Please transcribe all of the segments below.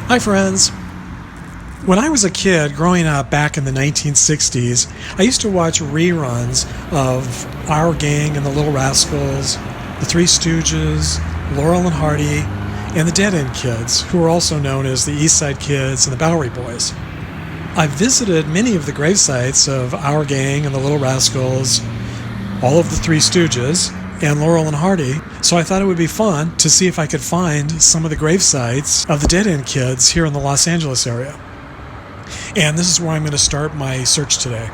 Hi friends! When I was a kid growing up back in the 1960s, I used to watch reruns of Our Gang and the Little Rascals, the Three Stooges, Laurel and Hardy, and the Dead End Kids, who were also known as the East Side Kids and the Bowery Boys. I've visited many of the grave sites of Our Gang and the Little Rascals, all of the Three Stooges, and Laurel and Hardy, so I thought it would be fun to see if I could find some of the grave sites of the Dead End Kids here in the Los Angeles area. And this is where I'm going to start my search today.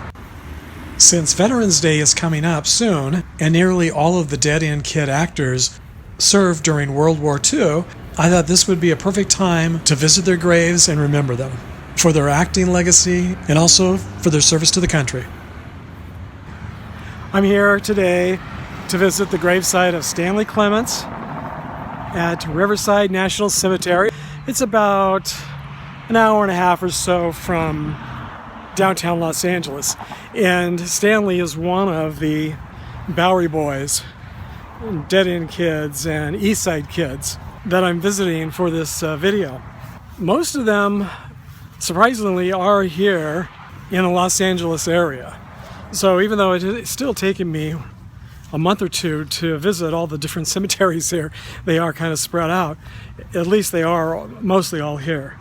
Since Veterans Day is coming up soon, and nearly all of the Dead End Kid actors served during World War II, I thought this would be a perfect time to visit their graves and remember them, for their acting legacy and also for their service to the country. I'm here today to visit the gravesite of Stanley Clements at Riverside National Cemetery. It's about an hour and a half or so from downtown Los Angeles. And Stanley is one of the Bowery Boys, Dead End Kids, and East Side Kids that I'm visiting for this video. Most of them, surprisingly, are here in the Los Angeles area. So even though it's still taking me a month or two to visit all the different cemeteries here, they are kind of spread out. At least they are mostly all here.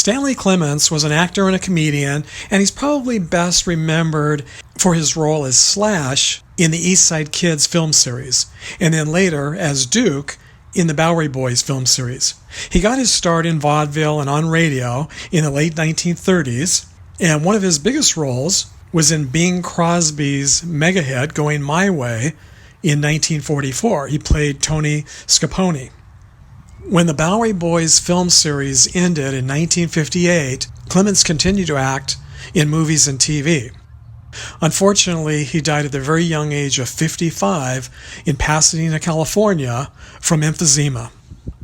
Stanley Clements was an actor and a comedian, and he's probably best remembered for his role as Slash in the East Side Kids film series, and then later as Duke in the Bowery Boys film series. He got his start in vaudeville and on radio in the late 1930s, and one of his biggest roles was in Bing Crosby's mega hit Going My Way in 1944. He played Tony Scapone. When the Bowery Boys film series ended in 1958, Clements continued to act in movies and TV. Unfortunately, he died at the very young age of 55 in Pasadena, California, from emphysema.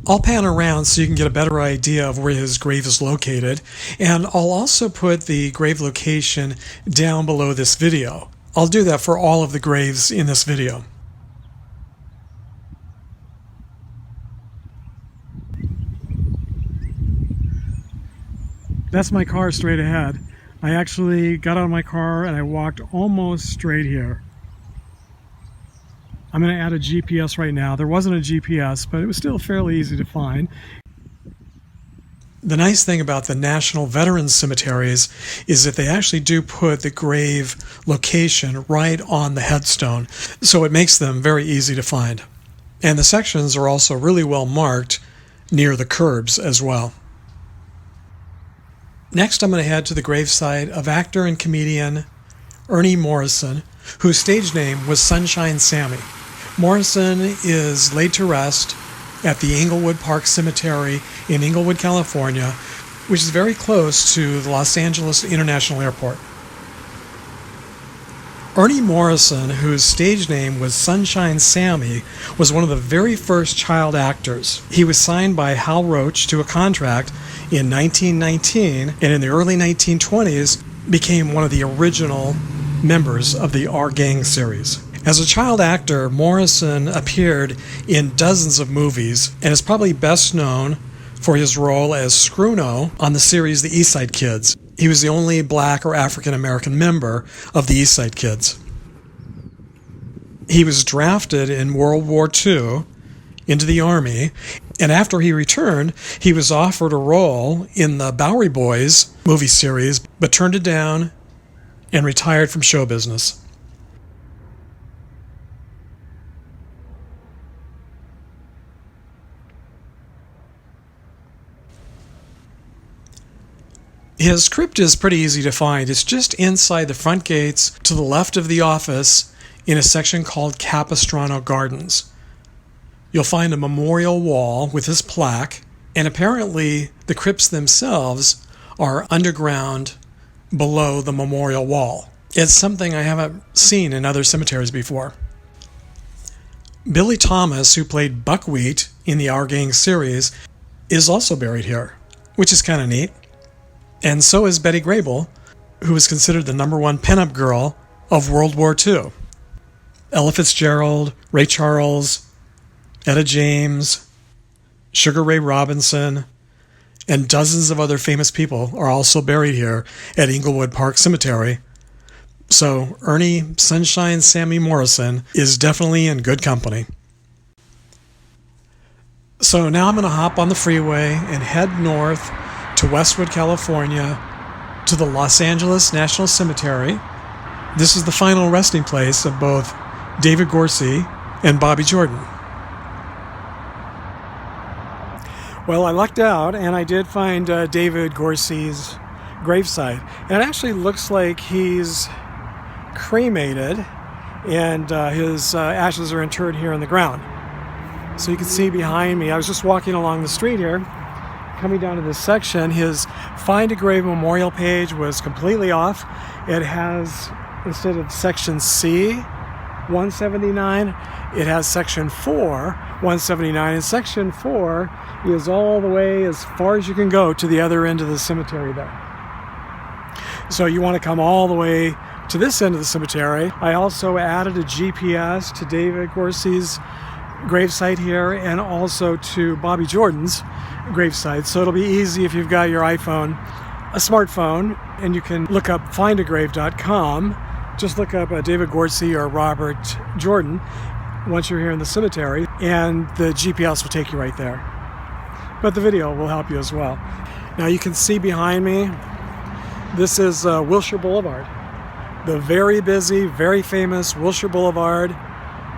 I'll pan around so you can get a better idea of where his grave is located, and I'll also put the grave location down below this video. I'll do that for all of the graves in this video. That's my car straight ahead. I actually got out of my car and I walked almost straight here. I'm going to add a GPS right now. There wasn't a GPS, but it was still fairly easy to find. The nice thing about the National Veterans Cemeteries is that they actually do put the grave location right on the headstone, so it makes them very easy to find. And the sections are also really well marked near the curbs as well. Next, I'm going to head to the gravesite of actor and comedian Ernie Morrison, whose stage name was Sunshine Sammy. Morrison is laid to rest at the Inglewood Park Cemetery in Inglewood, California, which is very close to the Los Angeles International Airport. Ernie Morrison, whose stage name was Sunshine Sammy, was one of the very first child actors. He was signed by Hal Roach to a contract in 1919, and in the early 1920s became one of the original members of the Our Gang series. As a child actor, Morrison appeared in dozens of movies and is probably best known for his role as Scruno on the series The East Side Kids. He was the only black or African American member of the East Side Kids. He was drafted in World War II into the Army, and after he returned, he was offered a role in the Bowery Boys movie series, but turned it down and retired from show business. His crypt is pretty easy to find. It's just inside the front gates to the left of the office in a section called Capistrano Gardens. You'll find a memorial wall with his plaque, and apparently the crypts themselves are underground below the memorial wall. It's something I haven't seen in other cemeteries before. Billy Thomas, who played Buckwheat in the Our Gang series, is also buried here, which is kind of neat. And so is Betty Grable, who was considered the #1 pinup girl of World War II. Ella Fitzgerald, Ray Charles, Etta James, Sugar Ray Robinson, and dozens of other famous people are also buried here at Inglewood Park Cemetery. So Ernie Sunshine Sammy Morrison is definitely in good company. So now I'm going to hop on the freeway and head north to Westwood, California, to the Los Angeles National Cemetery. This is the final resting place of both David Gorcey and Bobby Jordan. Well, I lucked out and I did find David Gorcey's gravesite. And it actually looks like he's cremated and his ashes are interred here in the ground. So you can see behind me, I was just walking along the street here, coming down to this section. His Find a Grave memorial page was completely off. It has, instead of section C, 179, it has section 4, 179, and section 4 is all the way as far as you can go to the other end of the cemetery there. So you want to come all the way to this end of the cemetery. I also added a GPS to David Gorcey's gravesite here and also to Bobby Jordan's gravesite. So it'll be easy if you've got your iPhone, a smartphone, and you can look up findagrave.com. Just look up David Gorcey or Robert Jordan once you're here in the cemetery, and the GPS will take you right there. But the video will help you as well. Now you can see behind me, this is Wilshire Boulevard. The very busy, very famous Wilshire Boulevard,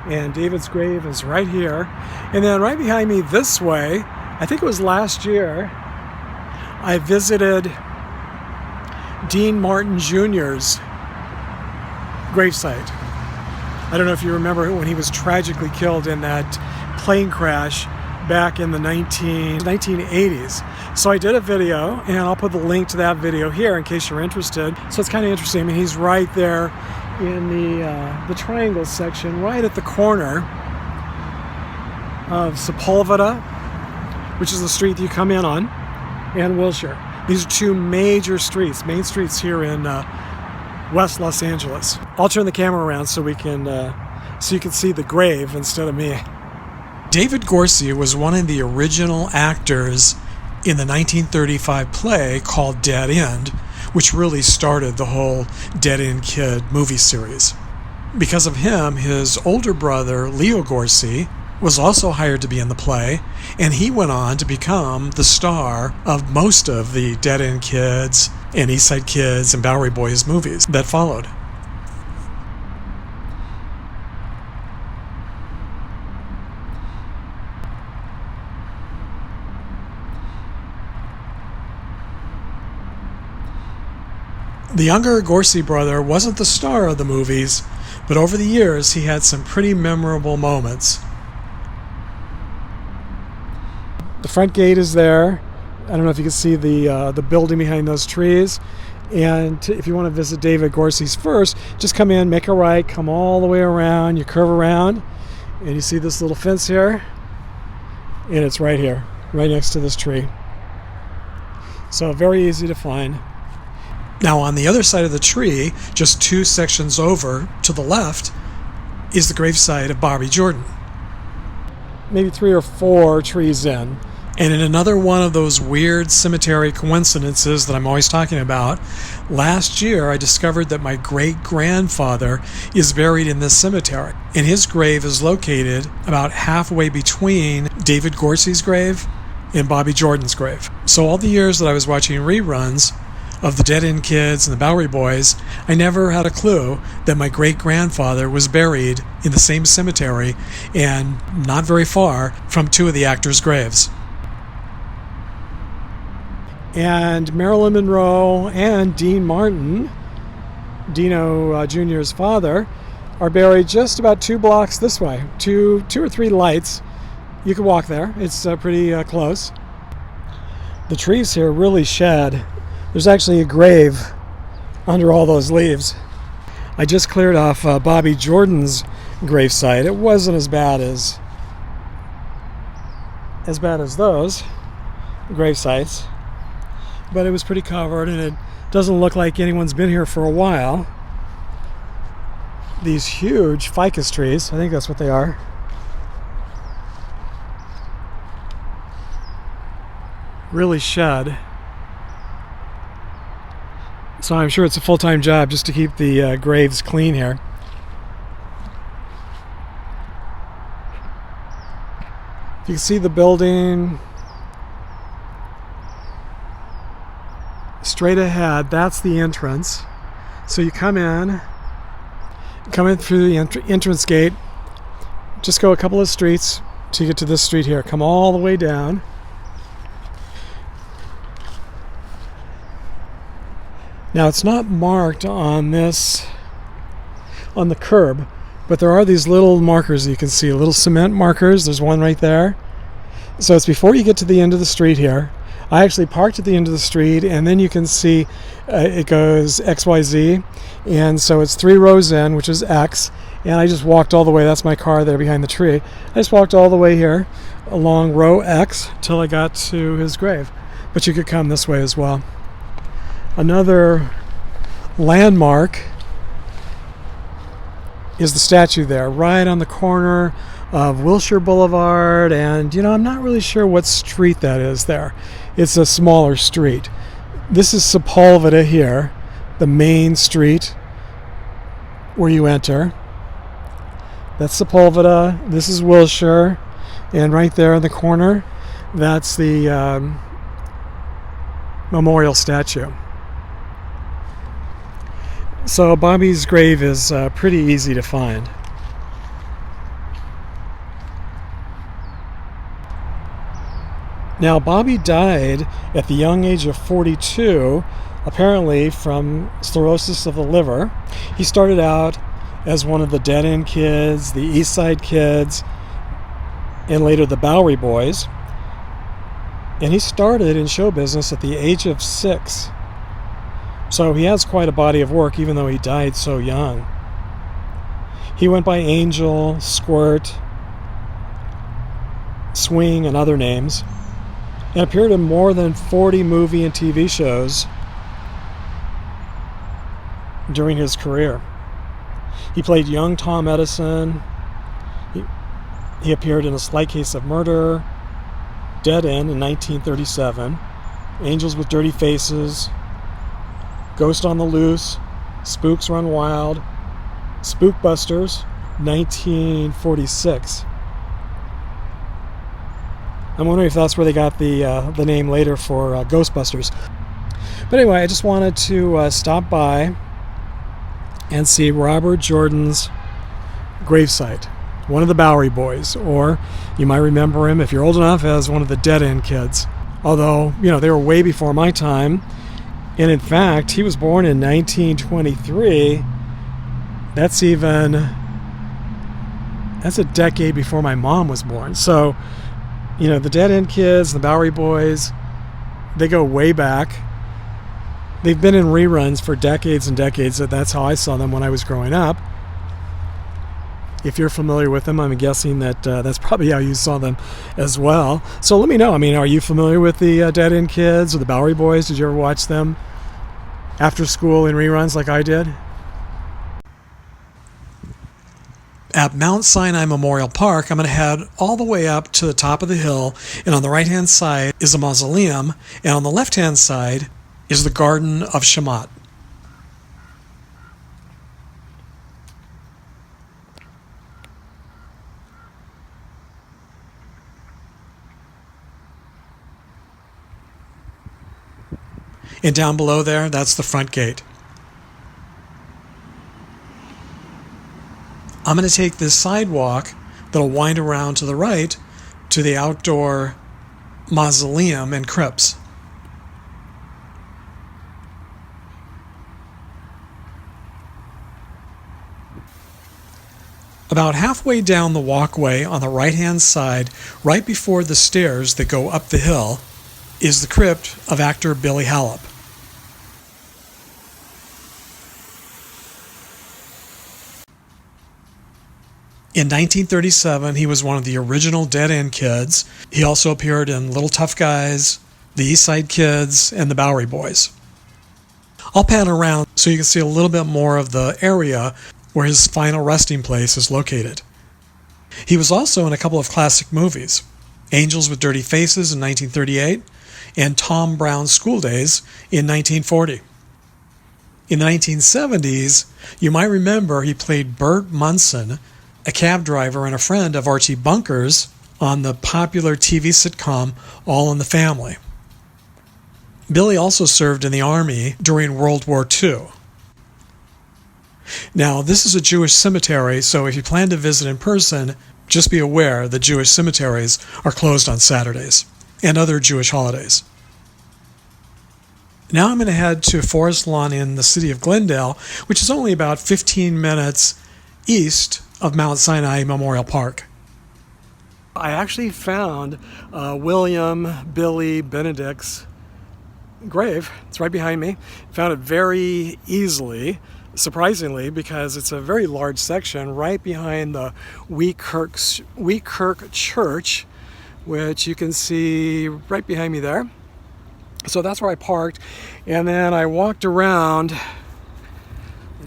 and David's grave is right here. And then right behind me this way, I think it was last year, I visited Dean Martin Jr.'s gravesite. I don't know if you remember when he was tragically killed in that plane crash back in the 1980s. So I did a video, and I'll put the link to that video here in case you're interested. So it's kind of interesting. I mean, he's right there in the triangle section, right at the corner of Sepulveda, which is the street that you come in on, and Wilshire. These are two major streets, main streets here in West Los Angeles. I'll turn the camera around so you can see the grave instead of me. David Gorcey was one of the original actors in the 1935 play called Dead End, which really started the whole Dead End Kid movie series. Because of him, his older brother, Leo Gorcey, was also hired to be in the play, and he went on to become the star of most of the Dead End Kids and East Side Kids and Bowery Boys movies that followed. The younger Gorcey brother wasn't the star of the movies, but over the years he had some pretty memorable moments. The front gate is there. I don't know if you can see the building behind those trees. And if you want to visit David Gorcey's first, just come in, make a right, come all the way around, you curve around, and you see this little fence here, and it's right here, right next to this tree. So very easy to find. Now on the other side of the tree, just 2 sections over to the left, is the gravesite of Bobby Jordan. Maybe 3 or 4 trees in. And in another one of those weird cemetery coincidences that I'm always talking about, last year I discovered that my great-grandfather is buried in this cemetery. And his grave is located about halfway between David Gorcey's grave and Bobby Jordan's grave. So all the years that I was watching reruns of the Dead End Kids and the Bowery Boys, I never had a clue that my great-grandfather was buried in the same cemetery and not very far from 2 of the actors' graves. And Marilyn Monroe and Dean Martin, Dino Jr.'s father, are buried just about 2 blocks this way. 2 or 3 lights. You can walk there. It's pretty close. The trees here really shed. There's actually a grave under all those leaves. I just cleared off Bobby Jordan's gravesite. It wasn't as bad as as bad as those grave sites, but it was pretty covered, and it doesn't look like anyone's been here for a while. These huge ficus trees, I think that's what they are, really shed. So I'm sure it's a full-time job just to keep the graves clean here. You can see the building straight ahead. That's the entrance. So you come in through the entrance gate. Just go a couple of streets to get to this street here. Come all the way down. Now it's not marked on the curb, but there are these little markers that you can see, little cement markers. There's one right there. So it's before you get to the end of the street here. I actually parked at the end of the street, and then you can see it goes XYZ, and so it's 3 rows in, which is X, and I just walked all the way. That's my car there behind the tree. I just walked all the way here along row X till I got to his grave, but you could come this way as well. Another landmark is the statue there, right on the corner of Wilshire Boulevard, and I'm not really sure what street that is there. It's a smaller street. This is Sepulveda here, the main street where you enter. That's Sepulveda. This is Wilshire, and right there in the corner, that's the memorial statue. So Bobby's grave is pretty easy to find. Now, Bobby died at the young age of 42, apparently from cirrhosis of the liver. He started out as one of the Dead End Kids, the East Side Kids, and later the Bowery Boys. And he started in show business at the age of 6. So he has quite a body of work, even though he died so young. He went by Angel, Squirt, Swing, and other names, and appeared in more than 40 movie and TV shows during his career. He played young Tom Edison. He appeared in A Slight Case of Murder, Dead End in 1937, Angels with Dirty Faces, Ghost on the Loose, Spooks Run Wild, Spookbusters, 1946. I'm wondering if that's where they got the name later for Ghostbusters. But anyway, I just wanted to stop by and see Robert Jordan's gravesite, one of the Bowery Boys, or you might remember him if you're old enough as one of the Dead End Kids. Although, they were way before my time. And in fact, he was born in 1923. That's a decade before my mom was born. So, the Dead End Kids, the Bowery Boys, they go way back. They've been in reruns for decades and decades. That's how I saw them when I was growing up. If you're familiar with them, I'm guessing that that's probably how you saw them as well. So let me know. Are you familiar with the Dead End Kids or the Bowery Boys? Did you ever watch them after school in reruns like I did? At Mount Sinai Memorial Park, I'm going to head all the way up to the top of the hill, and on the right-hand side is a mausoleum, and on the left-hand side is the Garden of Shamat. And down below there, that's the front gate. I'm going to take this sidewalk that'll wind around to the right to the outdoor mausoleum and crypts. About halfway down the walkway on the right-hand side, right before the stairs that go up the hill, is the crypt of actor Billy Halop. In 1937, he was one of the original Dead End Kids. He also appeared in Little Tough Guys, the East Side Kids, and the Bowery Boys. I'll pan around so you can see a little bit more of the area where his final resting place is located. He was also in a couple of classic movies, Angels with Dirty Faces in 1938 and Tom Brown's School Days in 1940. In the 1970s, you might remember he played Bert Munson, a cab driver and a friend of Archie Bunker's on the popular TV sitcom All in the Family. Billy also served in the Army during World War II. Now, this is a Jewish cemetery, so if you plan to visit in person, just be aware that Jewish cemeteries are closed on Saturdays and other Jewish holidays. Now I'm going to head to Forest Lawn in the city of Glendale, which is only about 15 minutes east of Mount Sinai Memorial Park. I actually found William Billy Benedict's grave. It's right behind me. Found it very easily, surprisingly, because it's a very large section right behind the Kirk Church, which you can see right behind me there. So that's where I parked, and then I walked around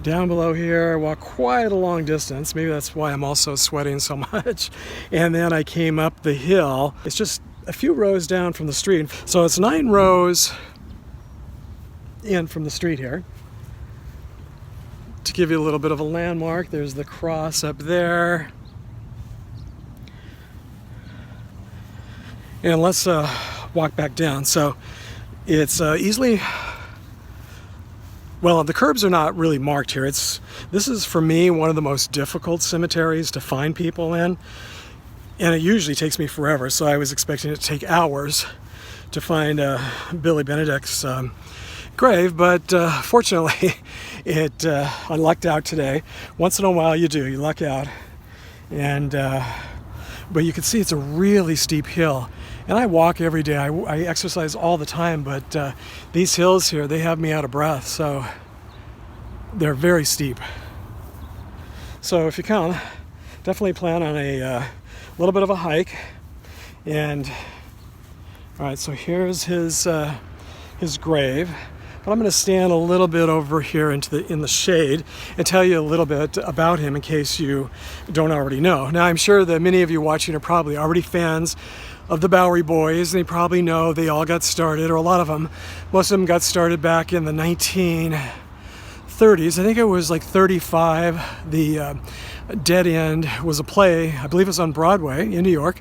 down below here. I walked quite a long distance. Maybe that's why I'm also sweating so much. And then I came up the hill. It's just a few rows down from the street. So it's 9 rows in from the street here. To give you a little bit of a landmark, there's the cross up there. And let's walk back down. So it's easily... Well, the curbs are not really marked here. This is, for me, one of the most difficult cemeteries to find people in. And it usually takes me forever, so I was expecting it to take hours to find Billy Benedict's grave. But fortunately, I lucked out today. Once in a while you do, you luck out. And but you can see it's a really steep hill. And I walk every day. I exercise all the time, but these hills here, they have me out of breath, so they're very steep. So if you come, definitely plan on a little bit of a hike. And all right, so here's his grave. But I'm going to stand a little bit over here in the shade and tell you a little bit about him in case you don't already know. Now, I'm sure that many of you watching are probably already fans of the Bowery Boys. They probably know they all got started, or a lot of them. Most of them got started back in the 1930s. I think it was like 35. The Dead End was a play, I believe it was on Broadway in New York.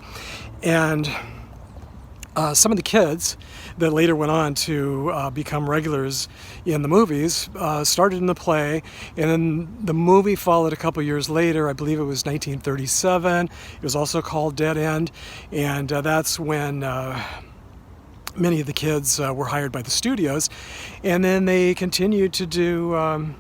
And some of the kids that later went on to become regulars in the movies started in the play, and then the movie followed a couple years later. I believe it was 1937. It was also called Dead End, and that's when many of the kids were hired by the studios, and then they continued to do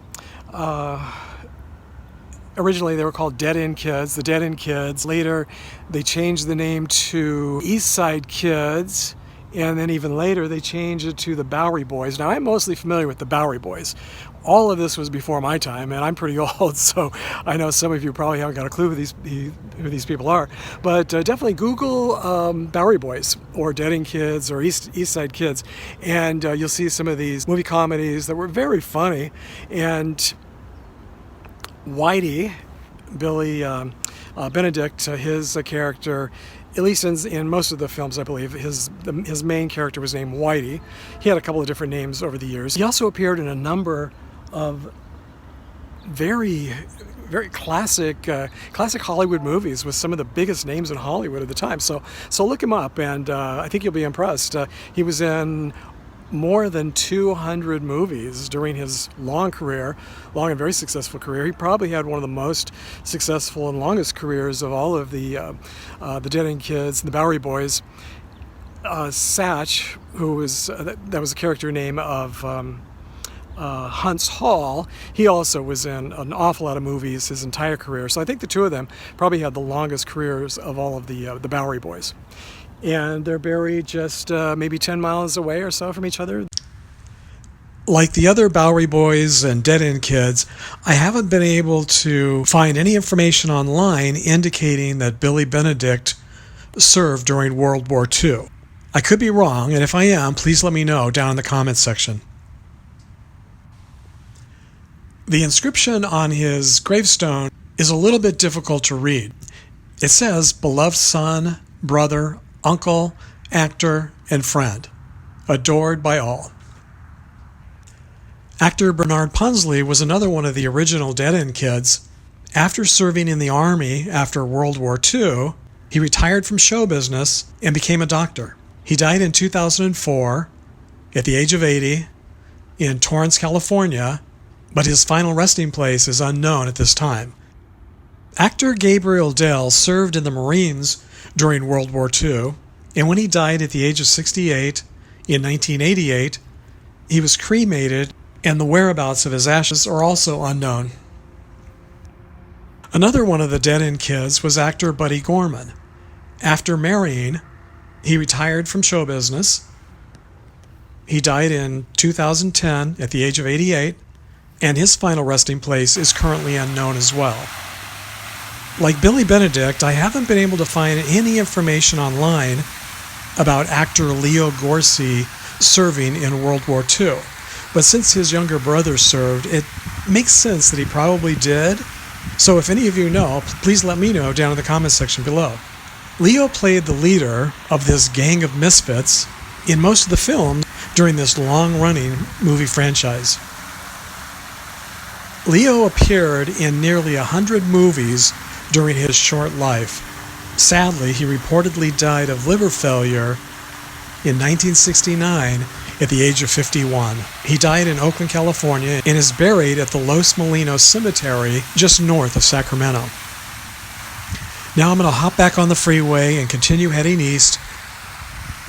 originally they were called Dead End Kids, the Dead End Kids. Later they changed the name to East Side Kids, and then even later they changed it to the Bowery Boys. Now, I'm mostly familiar with the Bowery Boys. All of this was before my time, and I'm pretty old, so I know some of you probably haven't got a clue who these people are. But definitely Google Bowery Boys or Dead End Kids or East Side Kids, and you'll see some of these movie comedies that were very funny. And Whitey, Billy Benedict, his character, at least in most of the films, I believe, his main character was named Whitey. He had a couple of different names over the years. He also appeared in a number of very, very classic Hollywood movies with some of the biggest names in Hollywood at the time. So look him up, and I think you'll be impressed. He was in more than 200 movies during his long and very successful career. He probably had one of the most successful and longest careers of all of the Dead End Kids, the Bowery Boys. Satch, who was that was the character name of Huntz Hall, he also was in an awful lot of movies his entire career. So I think the two of them probably had the longest careers of all of the Bowery Boys. And they're buried just maybe 10 miles away or so from each other. Like the other Bowery boys and Dead End Kids, I haven't been able to find any information online indicating that Billy Benedict served during World War II. I could be wrong, and if I am, please let me know down in the comments section. The inscription on his gravestone is a little bit difficult to read. It says, "Beloved son, brother, uncle, actor, and friend, adored by all." Actor Bernard Punsley was another one of the original Dead End Kids. After serving in the Army after World War II, he retired from show business and became a doctor. He died in 2004 at the age of 80 in Torrance, California, but his final resting place is unknown at this time. Actor Gabriel Dell served in the Marines during World War II, and when he died at the age of 68 in 1988, he was cremated, and the whereabouts of his ashes are also unknown. Another one of the Dead End Kids was actor Buddy Gorman. After marrying, he retired from show business. He died in 2010 at the age of 88, and his final resting place is currently unknown as well. Like Billy Benedict, I haven't been able to find any information online about actor Leo Gorcey serving in World War II. But since his younger brother served, it makes sense that he probably did. So if any of you know, please let me know down in the comments section below. Leo played the leader of this gang of misfits in most of the films during this long-running movie franchise. Leo appeared in nearly 100 movies during his short life. Sadly, he reportedly died of liver failure in 1969 at the age of 51. He died in Oakland, California, and is buried at the Los Molinos Cemetery just north of Sacramento. Now I'm going to hop back on the freeway and continue heading east.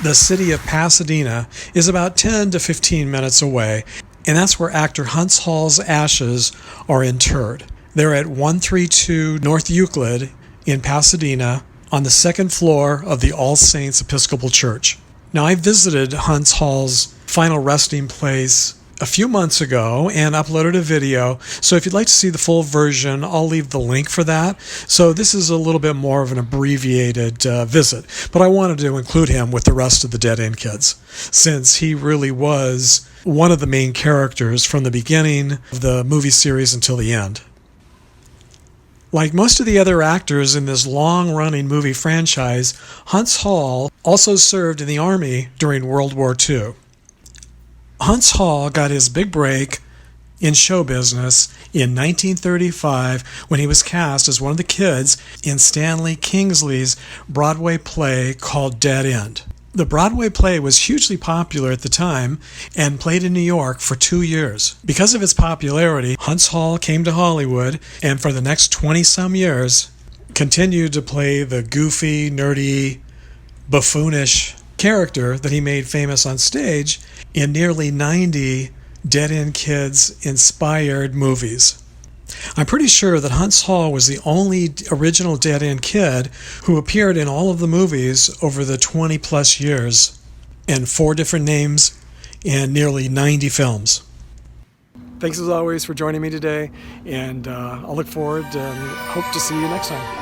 The city of Pasadena is about 10 to 15 minutes away, and that's where actor Huntz Hall's ashes are interred. They're at 132 North Euclid in Pasadena on the second floor of the All Saints Episcopal Church. Now, I visited Huntz Hall's final resting place a few months ago and uploaded a video. So if you'd like to see the full version, I'll leave the link for that. So this is a little bit more of an abbreviated visit, but I wanted to include him with the rest of the Dead End Kids, since he really was one of the main characters from the beginning of the movie series until the end. Like most of the other actors in this long-running movie franchise, Huntz Hall also served in the Army during World War II. Huntz Hall got his big break in show business in 1935 when he was cast as one of the kids in Stanley Kingsley's Broadway play called Dead End. The Broadway play was hugely popular at the time and played in New York for 2 years. Because of its popularity, Huntz Hall came to Hollywood and for the next 20-some years continued to play the goofy, nerdy, buffoonish character that he made famous on stage in nearly 90 Dead End Kids inspired movies. I'm pretty sure that Huntz Hall was the only original Dead End Kid who appeared in all of the movies over the 20-plus years, and 4 different names and nearly 90 films. Thanks as always for joining me today, and I'll look forward and hope to see you next time.